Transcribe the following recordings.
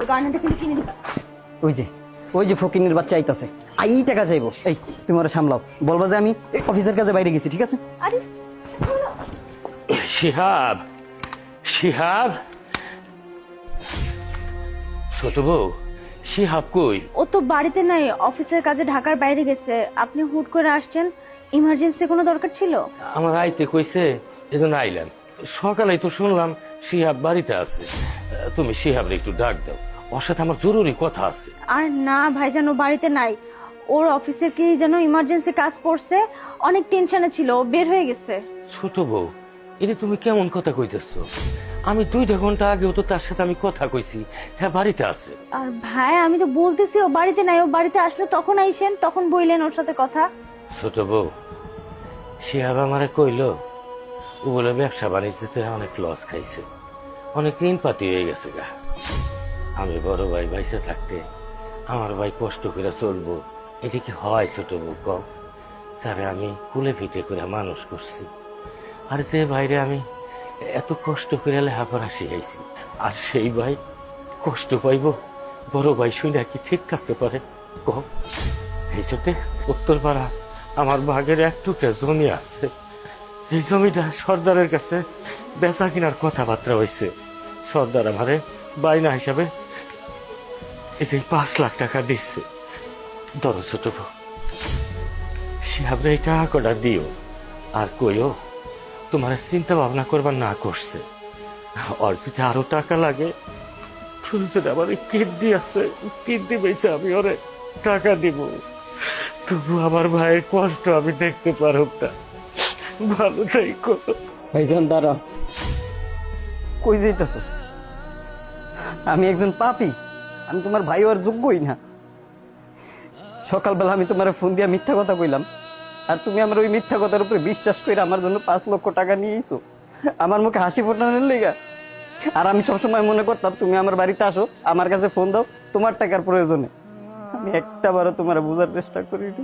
গয়নাটা কিন্তু কিনে দিবা। ওই যে ফকিনের বাচ্চা আইতাছে, এই টাকা চাইবো। এই তুমি ওরা সামলাও, বলবা যে আমি অফিসের কাজে বাইরে গেছি, ঠিক আছে? আরে শিহাব, শিহাব, ছোট বউ, শিহাব কই? ও তো বাড়িতে নাই, অফিসের কাজে ঢাকার বাইরে গেছে। আপনি হুট করে আসছেন, ইমার্জেন্সি কোনো দরকার ছিল? আমার আইতে কইছে, এজন্য আইলাম। সকালেই তো শুনলাম শিহাব বাড়িতে আছে। তুমি শিহাবরে একটু ডাক দাও, ওর সাথে আমার জরুরি কথা আছে। আর না ভাইজান, ও বাড়িতে নাই। ওর অফিসের কি যেন ইমার্জেন্সি কাজ পড়ছে, অনেক টেনশনে ছিল, ও বের হয়ে গেছে। ছোট বউ, এটা তুমি কেমন কথা কইতেছো? আমি 2 ঘন্টা আগেও তো তার সাথে আমি কথা কইছি, হ্যাঁ বাড়িতে আছে। আর ভাই আমি তো বলতেছি ও বাড়িতে নাই, ও বাড়িতে আসলে তখন আইসেন, তখন বইলেন ওর সাথে কথা। ছোট বউ, শিহাব আমারে কইলো ও বলে ব্যবসা বাণিজ্যতে অনেক লস খাইছে, অনেক ঋণ পাতি হয়ে গেছে গা। আমি বড় ভাই বাইসে থাকতে আমার ভাই কষ্ট করে চলবো, এটা কি হয় ছোট বউ কম? স্যারে আমি কুলে পিঠে করে মানুষ করছি, আর যে ভাইরে আমি এত কষ্ট করে লেখাপড়া শিখাইছি, আর সেই ভাই কষ্ট পাইব বড় ভাই শুনে কি ঠিক থাকতে পারে কম? এই চোটে উত্তরপাড়া আমার ভাগের এক টুকরা জমি আছে, এই জমিটা সর্দারের কাছে বেচা কিনার কথাবার্তা হয়েছে। সর্দার আমারে বাইনা হিসাবে এই যে 5 লাখ টাকা দিচ্ছে। ধরো ছোট বউ, শিহাবরে এই টাকা কটা দিও, আর কইও তোমার চিন্তা ভাবনা করবার না করছে। ওর যদি আরো টাকা লাগে, প্রয়োজনে আমার কিডনি আছে, কিডনি বেচে আমি ওরে টাকা দিব। তবু আমার ভাইয়ের কষ্ট আমি দেখতে পারব না। ভালো থাইকো। ভাইজান দাঁড়া, কই যাইতেছো? আমি একজন পাপী, আমি তোমার ভাই হওয়ার যোগ্যই না। সকালবেলা আমি তোমার ফোন দিয়ে মিথ্যা কথা কইলাম, আর তুমি আমার ওই মিথ্যা কথার উপরে বিশ্বাস করে আমার জন্য 5 লক্ষ টাকা নিয়েছো আমার মুখে হাসি ফোটানোর লেগা। আর আমি সবসময় মনে করতাম তুমি আমার বাড়িতে আসো, আমার কাছে ফোন দাও তোমার টাকার প্রয়োজনে। আমি একটাবারও তোমার বোঝার চেষ্টা করিনি।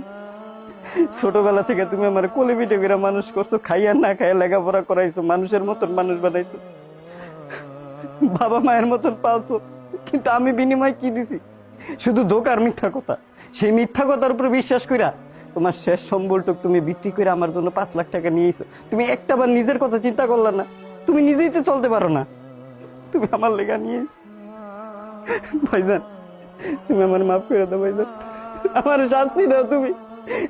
ছোটবেলা থেকে তুমি আমার কোলে পিঠে করে মানুষ করছো, খাইয়া না খাইয়া লেখাপড়া করাইছো, মানুষের মতন মানুষ বানাইছো, বাবা মায়ের মতন পালছো। কিন্তু আমি বিনিময় কি দিছি? শুধু ধোকার মিথ্যা কথা। সেই মিথ্যা কথার উপর বিশ্বাস কইরা তোমার শেষ সম্বলটুক তুমি বিক্রি করে আমার জন্য 5 লাখ টাকা নিয়েছো। তুমি একটাবার নিজের কথা চিন্তা করলা না? তুমি নিজেই তো চলতে পারো না, তুমি আমার লেগা নিয়েছো। ভাইজান তুমি আমার মাফ করে দাও ভাইজান, আমার শাস্তি দাও তুমি।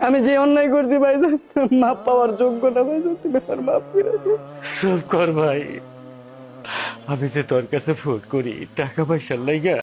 আমি যে অন্যায় করছি ভাইজান, মাফ পাওয়ার যোগ্য না ভাইজান, তুমি আমার মাফ করে দাও। সব কর ভাই, আমি যে তোর কাছে ফোন করি টাকা পয়সার লাইগা,